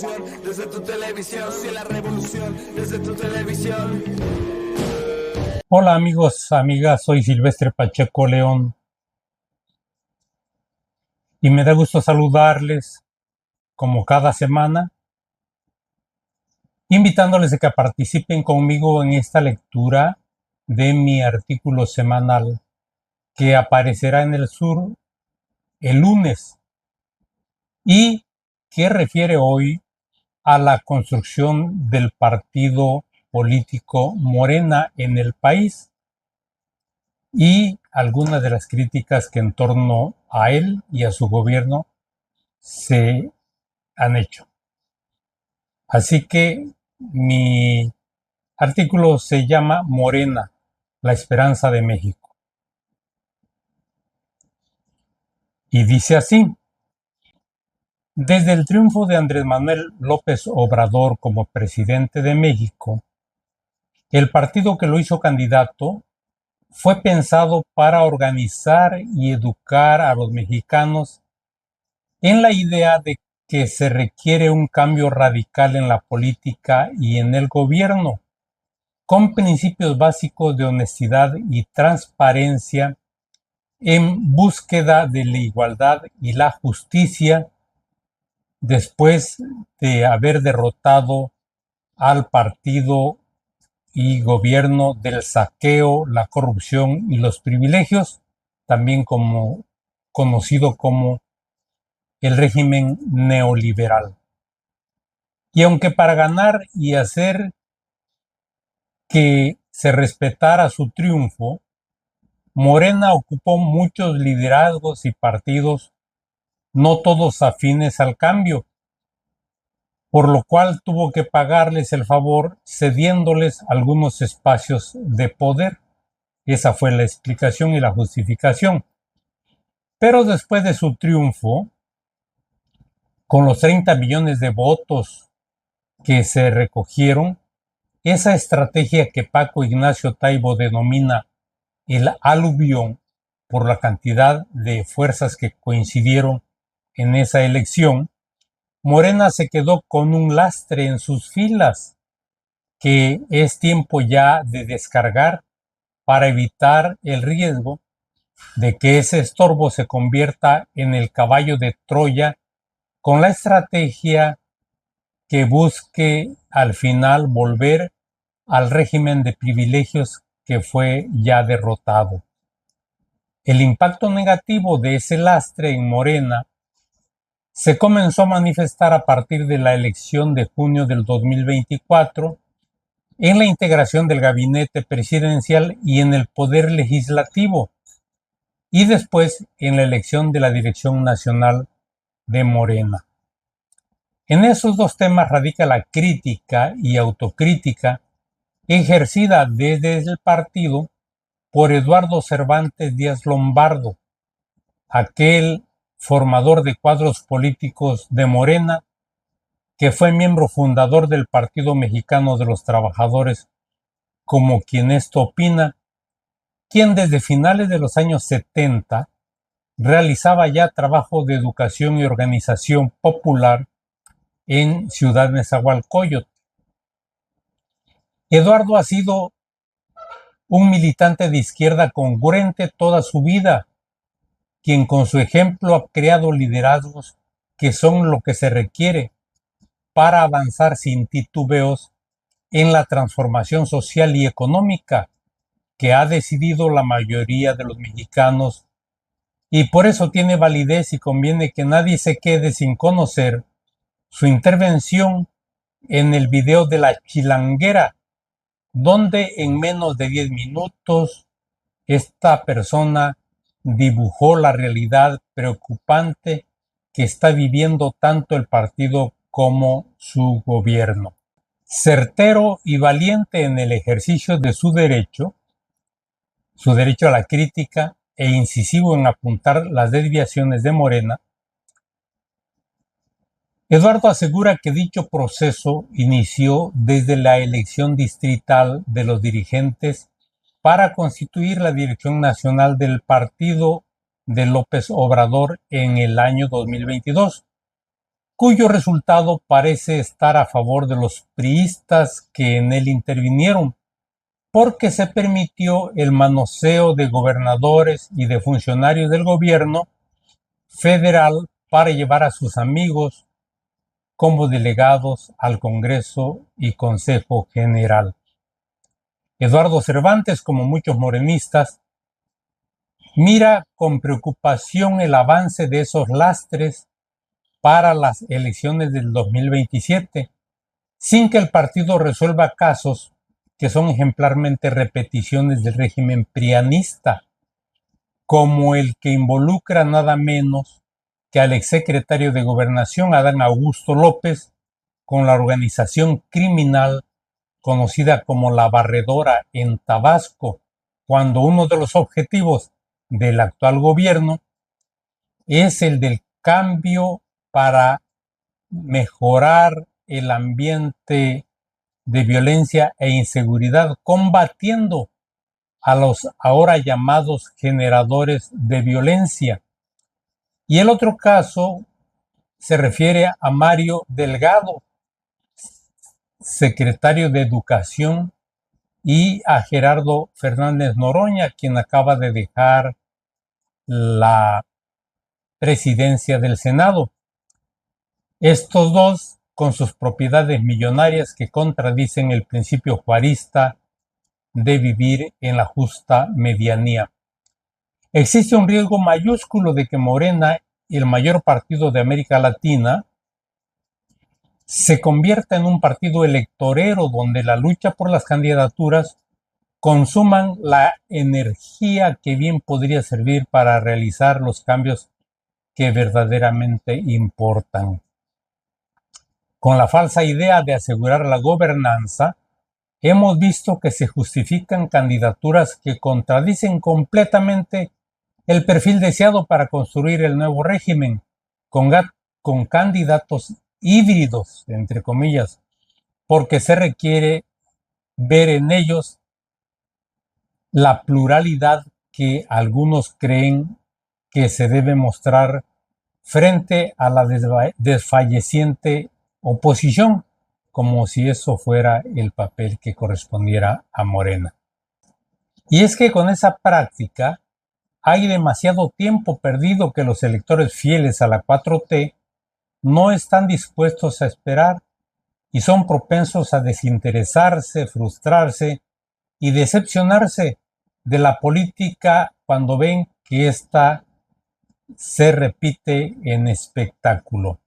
revolución desde tu televisión, sí, la revolución desde tu televisión. Hola amigos, amigas, soy Silvestre Pacheco León y me da gusto saludarles como cada semana, invitándoles a que participen conmigo en esta lectura de mi artículo semanal que aparecerá en El Sur el lunes y que refiere hoy a la construcción del partido político Morena en el país y algunas de las críticas que en torno a él y a su gobierno se han hecho. Así que mi artículo se llama Morena, la esperanza de México. Y dice así: desde el triunfo de Andrés Manuel López Obrador como presidente de México, el partido que lo hizo candidato fue pensado para organizar y educar a los mexicanos en la idea de que se requiere un cambio radical en la política y en el gobierno, con principios básicos de honestidad y transparencia en búsqueda de la igualdad y la justicia después de haber derrotado al partido y gobierno del saqueo, la corrupción y los privilegios, también conocido como el régimen neoliberal. Y aunque para ganar y hacer que se respetara su triunfo, Morena ocupó muchos liderazgos y partidos, no todos afines al cambio, por lo cual tuvo que pagarles el favor cediéndoles algunos espacios de poder. Esa fue la explicación y la justificación. Pero después de su triunfo, con los 30 millones de votos que se recogieron, esa estrategia que Paco Ignacio Taibo denomina el aluvión, por la cantidad de fuerzas que coincidieron en esa elección, Morena se quedó con un lastre en sus filas que es tiempo ya de descargar para evitar el riesgo de que ese estorbo se convierta en el caballo de Troya con la estrategia que busque al final volver al régimen de privilegios que fue ya derrotado. El impacto negativo de ese lastre en Morena se comenzó a manifestar a partir de la elección de junio del 2024 en la integración del gabinete presidencial y en el poder legislativo, y después en la elección de la Dirección Nacional de Morena. En esos dos temas radica la crítica y autocrítica ejercida desde el partido por Eduardo Cervantes Díaz Lombardo, aquel formador de cuadros políticos de Morena, que fue miembro fundador del Partido Mexicano de los Trabajadores, como quien esto opina, quien desde finales de los años 70 realizaba ya trabajo de educación y organización popular en Ciudad Nezahualcóyotl. Eduardo ha sido un militante de izquierda congruente toda su vida, quien con su ejemplo ha creado liderazgos que son lo que se requiere para avanzar sin titubeos en la transformación social y económica que ha decidido la mayoría de los mexicanos, y por eso tiene validez y conviene que nadie se quede sin conocer su intervención en el video de la chilanguera, donde en menos de 10 minutos esta persona dibujó la realidad preocupante que está viviendo tanto el partido como su gobierno. Certero y valiente en el ejercicio de su derecho a la crítica e incisivo en apuntar las desviaciones de Morena, Eduardo asegura que dicho proceso inició desde la elección distrital de los dirigentes para constituir la dirección nacional del partido de López Obrador en el año 2022, cuyo resultado parece estar a favor de los priistas que en él intervinieron, porque se permitió el manoseo de gobernadores y de funcionarios del gobierno federal para llevar a sus amigos como delegados al Congreso y Consejo General. Eduardo Cervantes, como muchos morenistas, mira con preocupación el avance de esos lastres para las elecciones del 2027, sin que el partido resuelva casos que son ejemplarmente repeticiones del régimen prianista, como el que involucra nada menos que al exsecretario de Gobernación, Adán Augusto López, con la organización criminal conocida como La Barredora en Tabasco, cuando uno de los objetivos del actual gobierno es el del cambio para mejorar el ambiente de violencia e inseguridad, combatiendo a los ahora llamados generadores de violencia. Y el otro caso se refiere a Mario Delgado, secretario de Educación, y a Gerardo Fernández Noroña, quien acaba de dejar la presidencia del Senado. Estos dos, con sus propiedades millonarias que contradicen el principio juarista de vivir en la justa medianía. Existe un riesgo mayúsculo de que Morena, el mayor partido de América Latina, se convierta en un partido electorero donde la lucha por las candidaturas consuman la energía que bien podría servir para realizar los cambios que verdaderamente importan. Con la falsa idea de asegurar la gobernanza, hemos visto que se justifican candidaturas que contradicen completamente el perfil deseado para construir el nuevo régimen, con candidatos híbridos, entre comillas, porque se requiere ver en ellos la pluralidad que algunos creen que se debe mostrar frente a la desfalleciente oposición, como si eso fuera el papel que correspondiera a Morena. Y es que con esa práctica hay demasiado tiempo perdido que los electores fieles a la 4T no están dispuestos a esperar y son propensos a desinteresarse, frustrarse y decepcionarse de la política cuando ven que ésta se repite en espectáculo.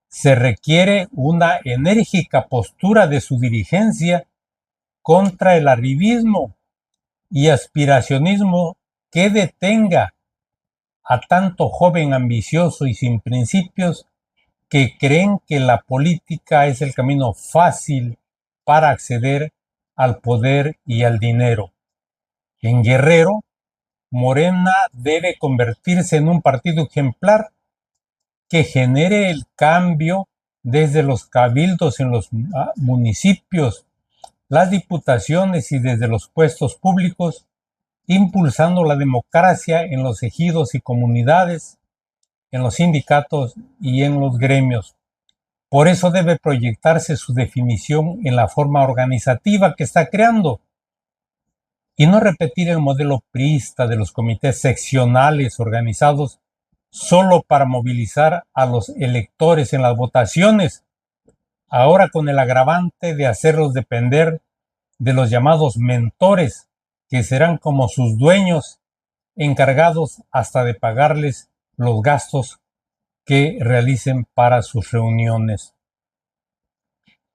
Se requiere una enérgica postura de su dirigencia contra el arribismo y aspiracionismo que detenga a tanto joven ambicioso y sin principios que creen que la política es el camino fácil para acceder al poder y al dinero. En Guerrero, Morena debe convertirse en un partido ejemplar que genere el cambio desde los cabildos en los municipios, las diputaciones y desde los puestos públicos, impulsando la democracia en los ejidos y comunidades, en los sindicatos y en los gremios. Por eso debe proyectarse su definición en la forma organizativa que está creando y no repetir el modelo priista de los comités seccionales organizados solo para movilizar a los electores en las votaciones, ahora con el agravante de hacerlos depender de los llamados mentores, que serán como sus dueños, encargados hasta de pagarles los gastos que realicen para sus reuniones.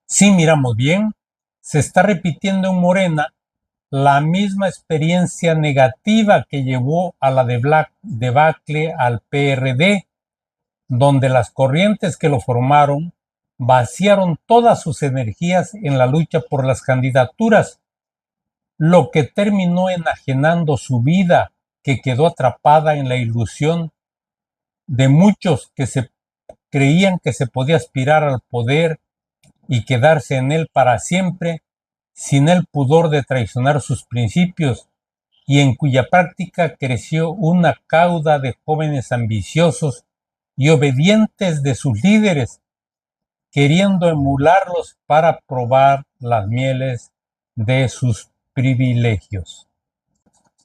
Si miramos bien, se está repitiendo en Morena la misma experiencia negativa que llevó a la debacle al PRD, donde las corrientes que lo formaron vaciaron todas sus energías en la lucha por las candidaturas, lo que terminó enajenando su vida, que quedó atrapada en la ilusión de muchos que se creían que se podía aspirar al poder y quedarse en él para siempre, sin el pudor de traicionar sus principios, y en cuya práctica creció una cauda de jóvenes ambiciosos y obedientes de sus líderes, queriendo emularlos para probar las mieles de sus privilegios.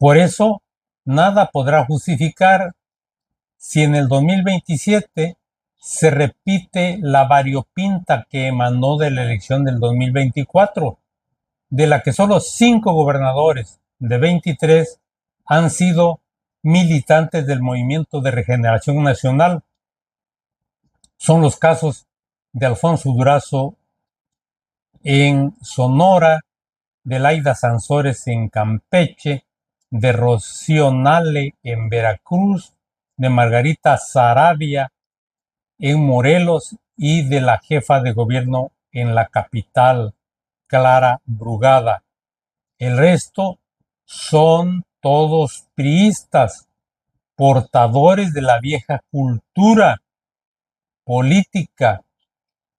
Por eso, nada podrá justificar si en el 2027 se repite la variopinta que emanó de la elección del 2024, de la que solo 5 gobernadores de 23 han sido militantes del Movimiento de Regeneración Nacional. Son los casos de Alfonso Durazo en Sonora, de Laida Sansores en Campeche, de Rocío Nale en Veracruz, de Margarita Saravia en Morelos y de la jefa de gobierno en la capital, Clara Brugada. El resto son todos priistas, portadores de la vieja cultura política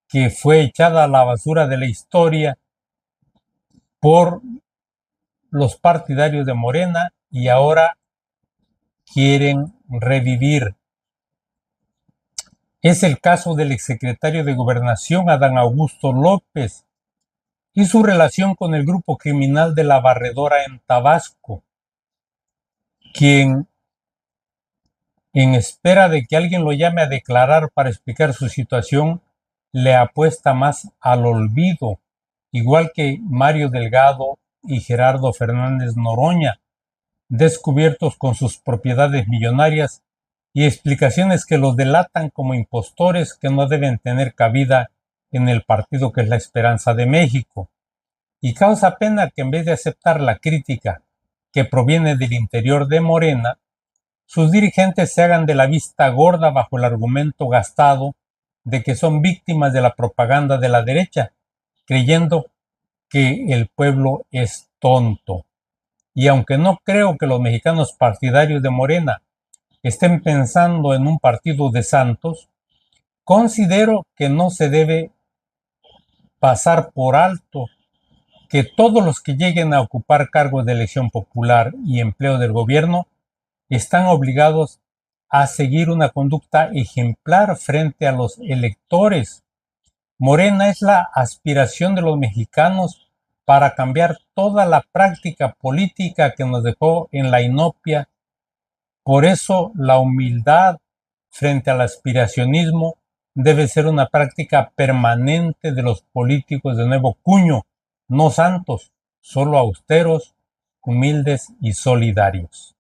que fue echada a la basura de la historia por los partidarios de Morena y ahora quieren revivir. Es el caso del exsecretario de Gobernación, Adán Augusto López, y su relación con el grupo criminal de La Barredora en Tabasco, quien, en espera de que alguien lo llame a declarar para explicar su situación, le apuesta más al olvido, igual que Mario Delgado y Gerardo Fernández Noroña, descubiertos con sus propiedades millonarias y explicaciones que los delatan como impostores que no deben tener cabida en el partido que es la Esperanza de México. Y causa pena que en vez de aceptar la crítica que proviene del interior de Morena, sus dirigentes se hagan de la vista gorda bajo el argumento gastado de que son víctimas de la propaganda de la derecha, creyendo que el pueblo es tonto. Y aunque no creo que los mexicanos partidarios de Morena estén pensando en un partido de santos, considero que no se debe pasar por alto que todos los que lleguen a ocupar cargos de elección popular y empleo del gobierno están obligados a seguir una conducta ejemplar frente a los electores. Morena es la aspiración de los mexicanos para cambiar toda la práctica política que nos dejó en la inopia. Por eso la humildad frente al aspiracionismo debe ser una práctica permanente de los políticos de nuevo cuño, no santos, solo austeros, humildes y solidarios.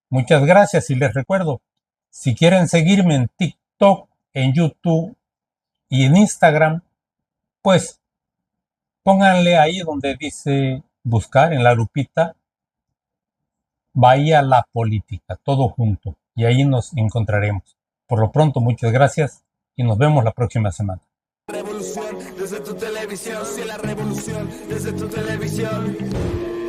Muchas gracias y les recuerdo, si quieren seguirme en TikTok, en YouTube y en Instagram, pues pónganle ahí donde dice buscar en la lupita Bahía La Política, todo junto, y ahí nos encontraremos. Por lo pronto, muchas gracias y nos vemos la próxima semana. Revolución desde tu televisión, sí, la revolución desde tu televisión.